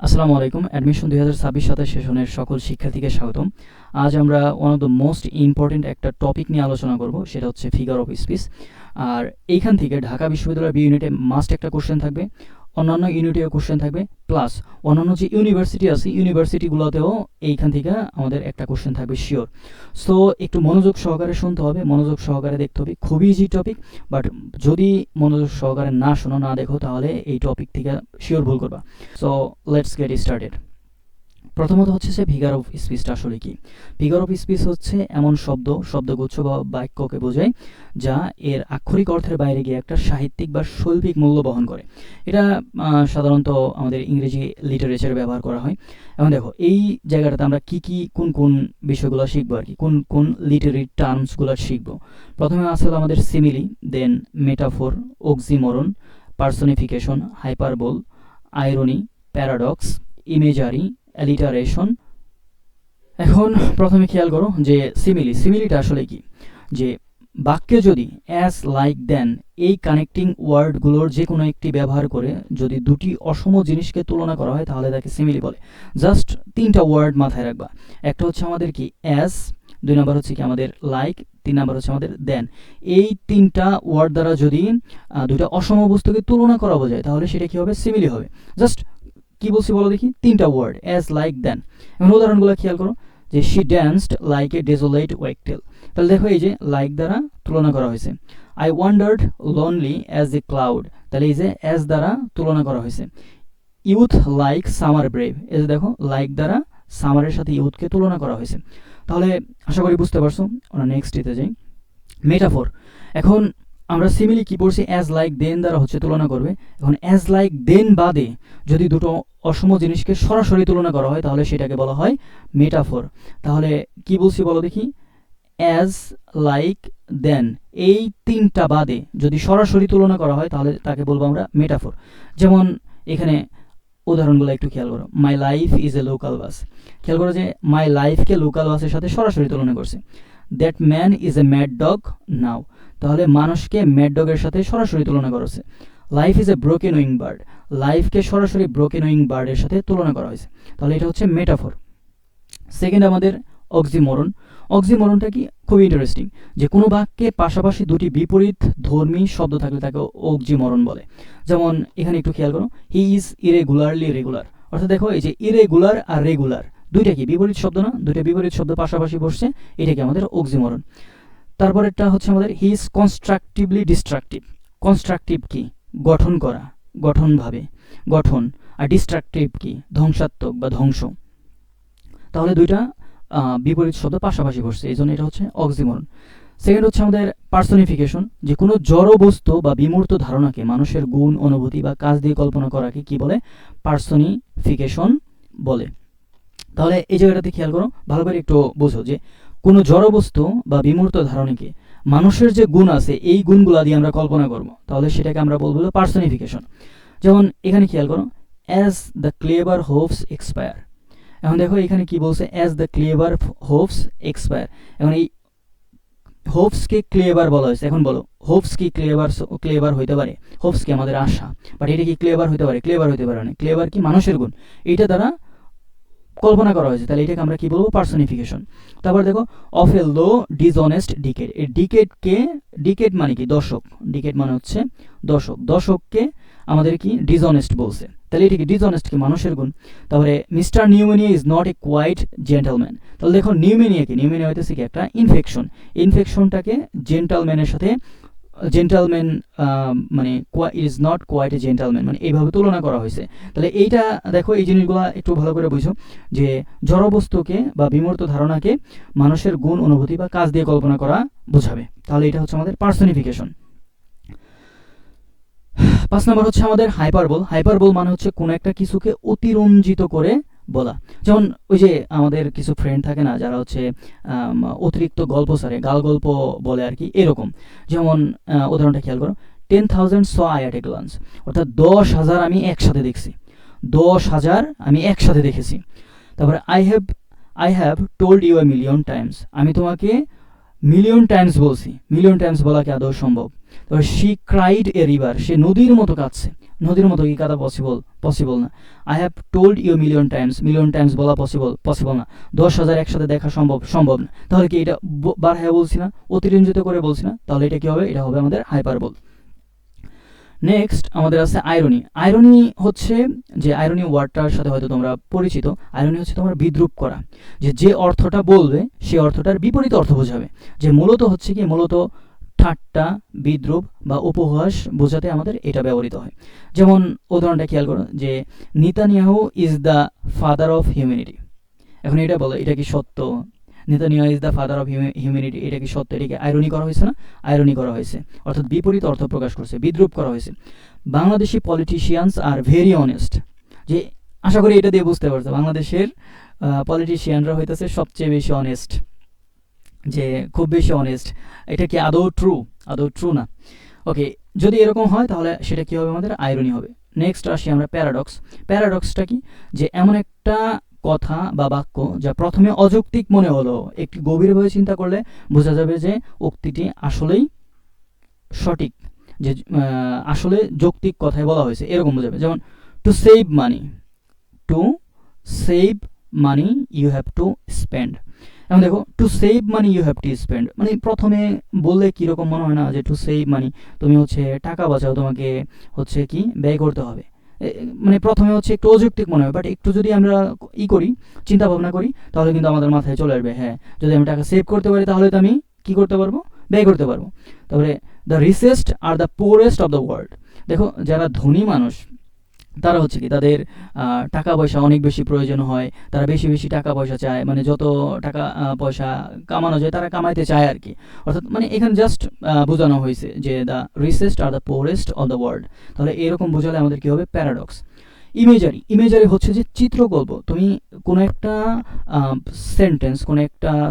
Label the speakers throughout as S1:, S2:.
S1: আসসালামু আলাইকুম। অ্যাডমিশন 2026-27 সেশনের সকল শিক্ষার্থীকে স্বাগতম। আজ আমরা one of the most important একটা টপিক নিয়ে আলোচনা করব, সেটা হচ্ছে ফিগার অফ স্পিচ। আর এইখান থেকে ঢাকা বিশ্ববিদ্যালয়ের বি ইউনিটে মাস্ট একটা কোশ্চেন থাকবে, অন্যান্য ইউনিটেও কোশ্চেন থাকবে, প্লাস অন্যান্য যে ইউনিভার্সিটি আছে ইউনিভার্সিটিগুলোতেও এইখান থেকে আমাদের একটা কোশ্চেন থাকবে শিওর। সো একটু মনোযোগ সহকারে শুনতে হবে, মনোযোগ সহকারে দেখতে হবে। খুবই ইজি টপিক, বাট যদি মনোযোগ সহকারে না শোনো, না দেখো, তাহলে এই টপিক থেকে শিওর ভুল করবা। So let's get started. প্রথমত হচ্ছে যে ফিগার অফ স্পিচটা আসলে কি। ফিগার অফ স্পিচ হচ্ছে এমন শব্দগুচ্ছ বা বাক্যকে বোঝায় যা এর আক্ষরিক অর্থের বাইরে গিয়ে একটা সাহিত্যিক বা শৈল্পিক মূল্য বহন করে। এটা সাধারণত আমাদের ইংরেজি লিটারেচারে ব্যবহার করা হয়। এবং দেখো এই জায়গাটাতে আমরা কোন বিষয়গুলো শিখবো আর কি, কোন লিটারি টার্মসগুলো শিখবো। প্রথমে আসলে আমাদের simile, then metaphor, oxymoron, personification, hyperbole, irony, paradox, imagery, alliteration. এখন প্রথমে খেয়াল করো যে সিমিলিটা আসলে কি। যে বাক্যে যদি অ্যাজ, লাইক, দেন এই কানেক্টিং ওয়ার্ডগুলোর যে কোনো একটি ব্যবহার করে যদি দুটি অসম জিনিসকে তুলনা করা হয় তাহলে তাকে সিমিলি বলে। জাস্ট তিনটা ওয়ার্ড মাথায় রাখবা। একটা হচ্ছে আমাদের কি অ্যাজ, দুই নাম্বার হচ্ছে কি আমাদের লাইক, তিন নাম্বার হচ্ছে আমাদের দেন। এই তিনটা ওয়ার্ড দ্বারা যদি দুইটা অসম বস্তুকে তুলনা করা বোঝায় তাহলে সেটা কি হবে, সিমিলি হবে। জাস্ট কি বলছি বলো দেখি, তিনটা ওয়ার্ড অ্যাজ, লাইক, দেন। এখন উদাহরণগুলো খেয়াল করো যে she danced like a desolate wagtail. তাহলে দেখো এই যে লাইক দ্বারা তুলনা করা হয়েছে। I wandered lonely as a cloud, তাহলে এই যে অ্যাজ দ্বারা তুলনা করা হয়েছে। ইউথ লাইক সামার ব্রেভ, এই যে দেখো লাইক দ্বারা সামারের সাথে ইউথকে তুলনা করা হয়েছে। তাহলে আশা করি বুঝতে পারছো। আমরা নেক্সট দিতে যাই, মেটাফোর। এখন আমরা সিমিলি কি পড়ছি, অ্যাজ, লাইক, দেন দ্বারা হচ্ছে তুলনা করবে। এখন অ্যাজ, লাইক, দেন বাদে যদি দুটো অসম জিনিসকে সরাসরি তুলনা করা হয় তাহলে সেটাকে বলা হয় মেটাফোর। তাহলে কি বলছি বলো দেখি, অ্যাজ, লাইক, দেন এই তিনটা বাদে যদি সরাসরি তুলনা করা হয় তাহলে তাকে বলবো আমরা মেটাফোর। যেমন এখানে উদাহরণগুলো একটু খেয়াল করো। My life is A local bus, খেয়াল করো যে মাই লাইফকে লোকাল বাসের সাথে সরাসরি তুলনা করছে। That man is a mad dog now, তাহলে মানুষকে ম্যাড ডগের সাথে সরাসরি তুলনা করা হয়েছে। Life is a broken wing bird, লাইফকে সরাসরি ব্রোকেন উইং বার্ডের সাথে তুলনা করা হয়েছে। তাহলে এটা হচ্ছে মেটাফোর। সেকেন্ড আমাদের অক্সিমরন। অক্সিমরনটা কি, খুবই ইন্টারেস্টিং। যে কোনো বাক্যে পাশাপাশি দুটি বিপরীত ধর্মী শব্দ থাকলে তাকে অক্সিমরন বলে। যেমন এখানে একটু খেয়াল করো, হি ইজ ইরেগুলারলি রেগুলার। অর্থাৎ দেখো এই যে ইরেগুলার আর রেগুলার দুইটা কি বিপরীত শব্দ না, দুইটা বিপরীত শব্দ পাশাপাশি বসছে, এটাকে আমাদের অক্সিমরন। তারপরেরটা হচ্ছে আমাদের he is constructively destructive. Constructive কি, গঠন করা, গঠনভাবে, গঠন। আর ডিস্ট্রাকটিভ কি, ধ্বংসাত্মক বা ধ্বংস। তাহলে দুইটা বিপরীত শব্দ পাশাপাশি বসছে, এই জন্য এটা হচ্ছে অক্সিমরন। সেকেন্ড হচ্ছে আমাদের পার্সনিফিকেশন। যে কোনো জড় বস্তু বা বিমূর্ত ধারণাকে মানুষের গুণ, অনুভূতি বা কাজ দিয়ে কল্পনা করাকে কি বলে, পার্সনিফিকেশন বলে। তাহলে এই জায়গাটাতে খেয়াল করো, ভালো করে একটু বোঝো যে কোনো জড়বস্তু বা বিমূর্ত ধারণীকে মানুষের যে গুণ আছে এই গুণগুলা দিয়ে আমরা কল্পনা করব, তাহলে সেটাকে আমরা বলবো পার্সনিফিকেশন। যেমন এখানে খেয়াল করো, as the clever Hopes expire. এখন দেখো এখানে কি বলছে, as the clever Hopes expire. এখন এই হোপসকে ক্লেভার বলা হয়েছে। এখন বলো হোপস কি ক্লেভার হইতে পারে? হোপস কি আমাদের আশা, বাট এটা কি ক্লেভার হইতে পারে? ক্লেভার হইতে পারে না। ক্লেভার কি মানুষের গুণ, এইটা দ্বারা কল্পনা করা হয়েছে, তাহলে এটাকে আমরা কি বলবো, পার্সনিফিকেশন। তারপর দেখো of A low dishonest decade. এই ডিকেডকে, ডিকেড মানে কি দশক, ডিকেড মানে হচ্ছে দশক, দশককে আমাদের কি ডিসঅনেস্ট বলছে, তাহলে এটা কি ডিসঅনেস্ট কি মানুষের গুণ। তারপরে mister pneumonia is not a quite gentleman. তাহলে দেখো নিউমোনিয়া কি, নিউমোনিয়া হইতেছে কি একটা ইনফেকশন, ইনফেকশনটাকে জেন্টলম্যানের সাথে, জেন্টালম্যান মানে is not quite a gentleman মানে এইভাবে তুলনা করা হয়েছে। তাহলে এইটা দেখো, এই জিনিসগুলো একটু ভালো করে বুঝো যে জড়বস্তুকে বা বিমূর্ত ধারণাকে মানুষের গুণ, অনুভূতি বা কাজ দিয়ে কল্পনা করা বোঝাবে। তাহলে এটা হচ্ছে আমাদের পার্সনিফিকেশন। 5 নম্বর হচ্ছে আমাদের হাইপারবোল। হাইপারবোল মানে হচ্ছে কোনো একটা কিছুকে অতিরঞ্জিত করে বলা। যেমন ওই যে আমাদের কিছু ফ্রেন্ড থাকে না যারা হচ্ছে অতিরিক্ত গল্প সারে, গাল গল্প বলে আর কি, এরকম। যেমন উদাহরণটা খেয়াল করো, 10,000 saw I at a glance, অর্থাৎ 10,000 আমি একসাথে দেখছি, 10,000 আমি একসাথে দেখেছি। তারপরে I have told you a million times, আমি তোমাকে মিলিয়ন টাইমস বলছি, মিলিয়ন টাইমস বলা কি আদৌ সম্ভব? তারপর শি ক্রাইড এ রিভার, সে নদীর মতো কাঁদছে, নদীর মতো কি কাঁদা পসিবল? পসিবল না। I have told you million times বলা পসিবল না। 10,000 একসাথে দেখা সম্ভব না। তাহলে কি এটা বাড়ায় বলছি না, অতিরঞ্জিত করে বলছি না? তাহলে এটা কি হবে? এটা হবে আমাদের হাইপারবোল। নেক্সট আমাদের আছে আইরনি। আইরনি হচ্ছে যে আইরনি ওয়ার্ডটার সাথে হয়তো তোমরা পরিচিত। আইরনি হচ্ছে তোমার বিদ্রূপ করা, যে অর্থটা বলবে সেই অর্থটার বিপরীত অর্থ বোঝাবে। যে মূলত হচ্ছে কি, মূলত ঠাট্টা, বিদ্রূপ বা উপহাস বোঝাতে আমাদের এটা ব্যবহৃত হয়। যেমন উদাহরণটা খেয়াল করো, যে Netanyahu is the father of humanity. এখন এটা বলো, এটা কি সত্য? Netanyahu is the father of humanity, এটা কি সত্য? এটাকে আইরনি করা হয়েছে না? আইরনি করা হয়েছে, অর্থাৎ বিপরীত অর্থ প্রকাশ করছে, বিদ্রূপ করা হয়েছে। Bangladeshi politicians are very honest, যে আশা করি এটা দিয়ে বুঝতে পারছো বাংলাদেশের পলিটিশিয়ানরা হইতেছে সবচেয়ে বেশি অনেস্ট, যে খুব বেশি অনেস্ট। এটা কি আদৌ ট্রু? আদৌ ট্রু না। ওকে, যদি এরকম হয় তাহলে সেটা কি হবে? আমাদের আইরনি হবে। নেক্সট আসি আমরা প্যারাডক্স। প্যারাডক্সটা কি? যে এমন একটা কথা বা বাক্য যা প্রথমে অযৌক্তিক মনে হলো, একটু গভীরভাবে চিন্তা করলে বোঝা যাবে যে উক্তিটি আসলেই সঠিক, যে আসলে যৌক্তিক কথাই বলা হয়েছে, এরকম বোঝাবে। যেমন to save money, to save money you have to spend. এখন দেখো, to save money you have to spend, মানে প্রথমে বললে কীরকম মনে হয় না, যে টু সেভ মানি, তুমি হচ্ছে টাকা বাঁচাও, তোমাকে হচ্ছে কি ব্যয় করতে হবে। মানে প্রথমে হচ্ছে একটু অযৌক্তিক মনে হয়, বাট একটু যদি আমরা করি, চিন্তা ভাবনা করি, তাহলে কিন্তু আমাদের মাথায় চলে আসবে, হ্যাঁ যদি আমি টাকা সেভ করতে পারি তাহলে তো আমি কী করতে পারবো? ব্যয় করতে পারবো। তারপরে দ্য রিচেস্ট আর the poorest of the world. দেখো, যারা ধনী মানুষ তারা হচ্ছে কি, তাদের টাকা পয়সা অনেক বেশি প্রয়োজন হয়, তারা বেশি বেশি টাকা পয়সা চায়, মানে যত টাকা পয়সা কামানো যায় তারা কামাইতে চায় আর কি। অর্থাৎ মানে এখানে জাস্ট বোঝানো হয়েছে যে দ্য রিচেস্ট আর the poorest of the world. তাহলে এরকম বোঝালে আমাদের কী হবে? প্যারাডক্স। ইমেজারি হচ্ছে যে চিত্রকল্প। তুমি কোনো একটা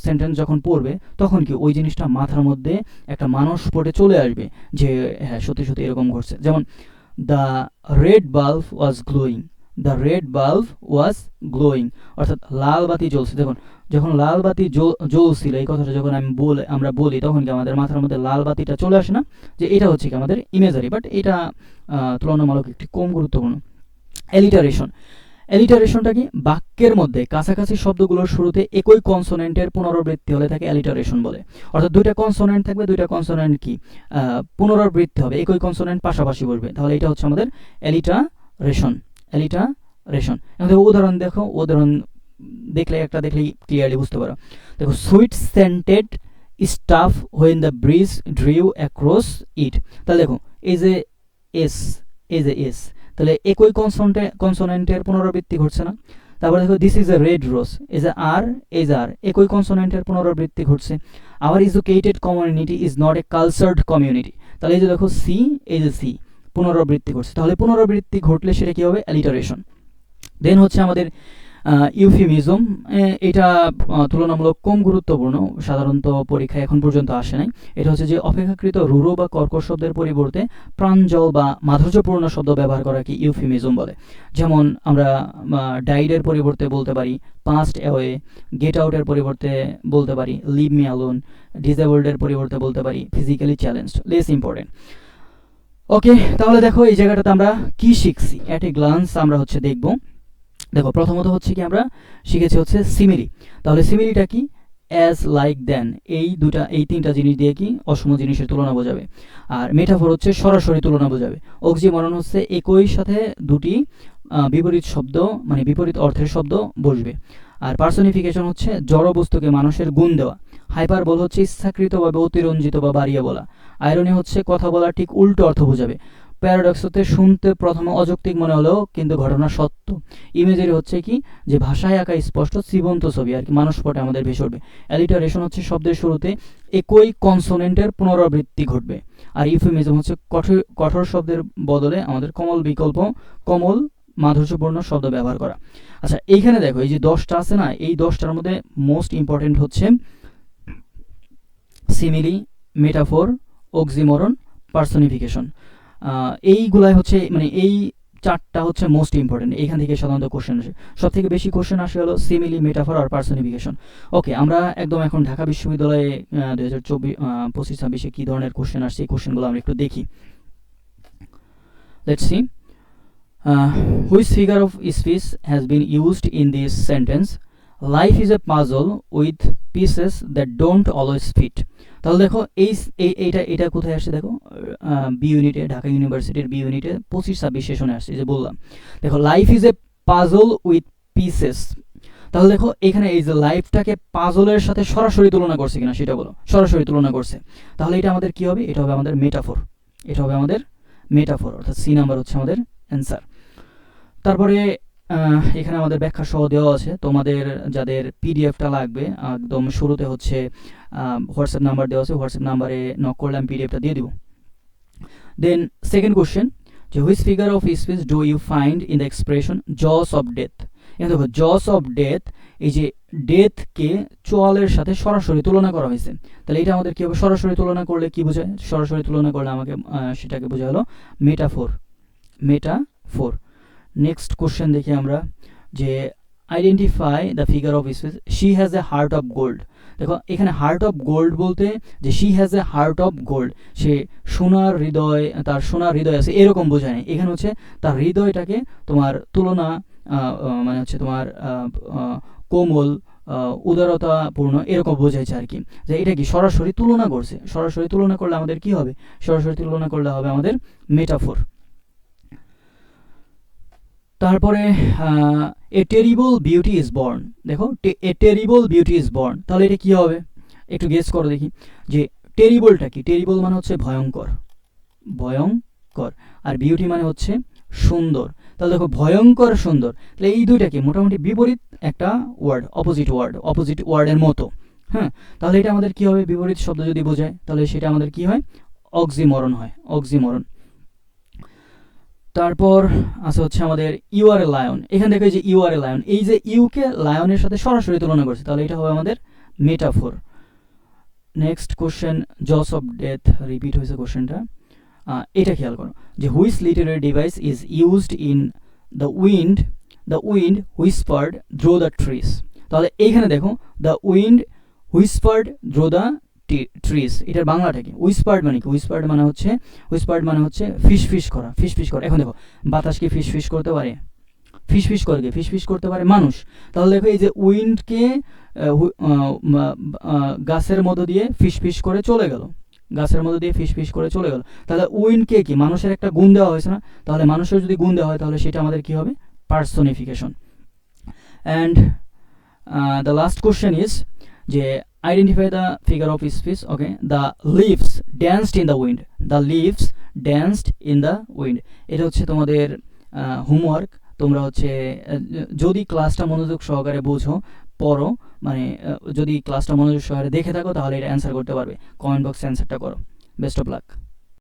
S1: সেন্টেন্স যখন পড়বে, তখন কি ওই জিনিসটা মাথার মধ্যে একটা মানসপটে চলে আসবে, যে হ্যাঁ সত্যি সত্যি এরকম ঘটছে। যেমন the red bulb was glowing, the red bulb was glowing, অর্থাৎ লাল বাতি জ্বলছে। দেখুন, যখন লাল বাতি জ্বলছিল, এই কথাটা যখন আমরা বলি, তখন কি আমাদের মাথার মধ্যে লাল বাতিটা চলে আসে না? যে এটা হচ্ছে কি আমাদের ইমেজারি, বাট এটা তুলনামূলক একটি কম গুরুত্বপূর্ণ। অ্যালিটারেশনটা কি? বাক্যের মধ্যে কাছাকাছি শব্দগুলোর শুরুতে একই কনসোনেন্টের পুনরাবৃত্তি হলে তাকে অ্যালিটারেশন বলে। অর্থাৎ দুইটা কনসোনেন্ট থাকবে, দুইটা কনসোনেন্ট কি পুনরাবৃত্তি হবে, একই কনসোনেন্ট পাশাপাশি বসবে, তাহলে এটা হচ্ছে আমাদের অ্যালিটারেশন। এখন উদাহরণ দেখলেই ক্লিয়ারলি বুঝতে পারো। দেখো, sweet scented stuff when the breeze drew across it. তাহলে দেখো, এই যে এস, তাহলে একই কনসোনেন্টের পুনরাবৃত্তি ঘটছে না? তারপরে দেখো, this is a red rose, as এ আর একই কনসোনেন্টের পুনরাবৃত্তি ঘটছে। Our educated community is not a cultured community. তাহলে এই যে দেখো, সি পুনরাবৃত্তি ঘটছে। তাহলে পুনরাবৃত্তি ঘটলে সেটা কি হবে? অ্যালিটারেশন। দেন হচ্ছে আমাদের ইউফিমিজম। এটা তুলনামূলক কম গুরুত্বপূর্ণ, সাধারণত পরীক্ষায় এখন পর্যন্ত আসে নাই। এটা হচ্ছে যে অপেক্ষাকৃত রূঢ় বা কর্কশ শব্দের পরিবর্তে প্রাঞ্জল বা মাধুর্যপূর্ণ শব্দ ব্যবহার করাকে ইউফিমিজম বলে। যেমন আমরা ডাইডের পরিবর্তে বলতে পারি পাস্ট অ্যাওয়ে, গেট আউটের পরিবর্তে বলতে পারি লিভ মি অ্যালোন, ডিসেবলডের পরিবর্তে বলতে পারি ফিজিক্যালি চ্যালেঞ্জড, লেস ইম্পর্টেন্ট। ওকে, তাহলে দেখো এই জায়গাটাতে আমরা কি শিখছি, অ্যাট এ গ্লান্স আমরা হচ্ছে দেখব। দেখো, প্রথমত হচ্ছে কি আমরা শিখেছি হচ্ছে সিমিলি। তাহলে সিমিলিটা কি? অ্যাজ, লাইক, দেন, এই তিনটা জিনিস দিয়ে কি অসম জিনিসের তুলনা বোঝাবে। আর মেটাফোর হচ্ছে সরাসরি তুলনা বোঝাবে। অক্সিমরন হচ্ছে একই সাথে দুটি বিপরীত শব্দ, মানে বিপরীত অর্থের শব্দ বসবে। আর পার্সোনিফিকেশন হচ্ছে জড় বস্তুকে মানুষের গুণ দেওয়া। হাইপারবোল হচ্ছে ইচ্ছাকৃতভাবে অতিরঞ্জিত বা বাড়িয়ে বলা। আইরনি হচ্ছে কথা বলার ঠিক উল্টো অর্থ বোঝাবে। প্যারাডক্স হতে শুনতে প্রথমে অযৌক্তিক মনে হলেও কিন্তু ঘটনা সত্য। ইমেজারি হচ্ছে কি? যে ভাষায় আঁকা স্পষ্ট জীবন্ত ছবি আর কি, মানসপটে আমাদের ভেসে উঠবে। অ্যালিটারেশন হচ্ছে শব্দের শুরুতে একই কনসোনেন্টের পুনরাবৃত্তি ঘটবে। আর ইউফেমিজম হচ্ছে কঠোর শব্দের বদলে আমাদের কোমল মাধুর্যপূর্ণ শব্দ ব্যবহার করা। আচ্ছা, এইখানে দেখো, এই যে 10টা আছে না, এই 10টার মধ্যে মোস্ট ইম্পর্টেন্ট হচ্ছে সিমিলি, মেটাফোর, অক্সিমরন, পার্সোনিফিকেশন। এইগুলাই হচ্ছে, মানে এই চারটা হচ্ছে মোস্ট ইম্পর্টেন্ট, এখান থেকে সাধারণত কোশ্চেন আসে। সব থেকে বেশি কোশ্চেন আসে হলো সিমিলি, মেটাফর আর পার্সনিফিকেশন। ওকে, আমরা একদম এখন ঢাকা বিশ্ববিদ্যালয়ে 2025-26 কী ধরনের কোশ্চেন আসছে এই কোশ্চেনগুলো আমরা একটু দেখি। Let's see, which figure of speech has been used in this sentence? Life is a puzzle with pieces that don't always fit. তাহলে দেখো এইটা কোথায় আসছে, দেখো বি ইউনিটে, ঢাকা ইউনিভার্সিটির বি ইউনিটে 25-26 সেশনে আসছে, যে বললাম দেখো life is a puzzle with pieces. তাহলে দেখো এখানে এই যে লাইফটাকে পাজলের সাথে সরাসরি তুলনা করছে কিনা সেটা বলো, সরাসরি তুলনা করছে। তাহলে এটা আমাদের কি হবে? এটা হবে আমাদের মেটাফোর, এটা হবে আমাদের মেটাফোর, অর্থাৎ সি নাম্বার হচ্ছে আমাদের অ্যান্সার। তারপরে এখানে আমাদের ব্যাখ্যা সহ দেওয়া আছে, তোমাদের যাদের পিডিএফটা লাগবে একদম শুরুতে হচ্ছে হোয়াটসঅ্যাপ নাম্বার দেওয়া আছে, হোয়াটসঅ্যাপ নাম্বারে নক করলে আমি পিডিএফটা দিয়ে দিব। দেন সেকেন্ড কোশ্চেন, যে which figure of speech do you find in the expression jaws of death? এখন দেখো জস অফ ডেথ, এই যে ডেথকে চোয়ালের সাথে সরাসরি তুলনা করা হয়েছে। তাহলে এটা আমাদের কি হবে? সরাসরি তুলনা করলে কি বোঝায়? সরাসরি তুলনা করলে আমাকে সেটাকে বোঝা হলো মেটাফোর, মেটাফোর। নেক্সট কোশ্চেন দেখি আমরা, যে identify the figure of speech she has a heart of gold. দেখো এখানে হার্ট অফ গোল্ড বলতে যে she has a heart of gold, সে সোনার হৃদয়, তার সোনার হৃদয় আছে এরকম বোঝায় না। এখানে হচ্ছে তার হৃদয়টাকে তোমার তুলনা মানে হচ্ছে তোমার কোমল, উদারতাপূর্ণ এরকম বোঝাইছে আর কি, যে এটা কি সরাসরি তুলনা করছে। সরাসরি তুলনা করলে আমাদের কি হবে? সরাসরি তুলনা করলে হবে আমাদের মেটাফোর। তারপরে a terrible beauty is born. দেখো a terrible beauty is born, তাহলে এটা কি হবে? একটু গেস করো দেখি, যে টেরিবলটা কি? টেরিবল মানে হচ্ছে ভয়ঙ্কর, ভয়ঙ্কর, আর বিউটি মানে হচ্ছে সুন্দর। তাহলে দেখো ভয়ঙ্কর, সুন্দর, তাহলে এই দুইটা কি মোটামুটি বিপরীত একটা ওয়ার্ড, অপোজিট ওয়ার্ডের মতো। হ্যাঁ, তাহলে এটা আমাদের কি হবে? বিপরীত শব্দ যদি বোঝায় তাহলে সেটা আমাদের কি হয়? অক্সিমরন হয়, অক্সিমরন। তারপর আছে হচ্ছে আমাদের ইউ আর এ লায়ন। এখান থেকে যে ইউ আর এ লায়ন, এই যে ইউকে লায়নের সাথে সরাসরি তুলনা করছে, তাহলে এটা হবে আমাদের metaphor. Next question, jaws of death, repeat হয়েছে কোশ্চেনটা। এটা খেয়াল করো, যে which literary device is used in the wind whispered through the trees. তাহলে এইখানে দেখো the wind whispered through the trees, এটার বাংলাটা কি? হুইসপার্ড মানে কি? হুইসপার্ড মানে হচ্ছে ফিসফিস করা, ফিসফিস করা। এখন দেখো বাতাস কি ফিসফিস করতে পারে? ফিসফিস করে কি? ফিসফিস করতে পারে মানুষ। তাহলে দেখো এই যে উইন্ডকে গাছের মধ্য দিয়ে ফিসফিস করে চলে গেল, গাছের মধ্যে দিয়ে ফিসফিস করে চলে গেল। তাহলে উইন্ডকে কি মানুষের একটা গুণ দেওয়া হয়েছে না? তাহলে মানুষের যদি গুণ দেওয়া হয় তাহলে সেটা আমাদের কি হবে? Personification. And the last question is, যে identify the figure of speech. Okay, the leaves danced in the wind, the leaves danced in the wind. এটা হচ্ছে তোমাদের হোমওয়ার্ক। তোমরা হচ্ছে যদি ক্লাসটা মনোযোগ সহকারে বোঝো, পড়ো, মানে যদি ক্লাসটা মনোযোগ সহকারে দেখে থাকো তাহলে এটা অ্যান্সার করতে পারবে। কমেন্ট বক্সে অ্যান্সারটা করো। Best of luck.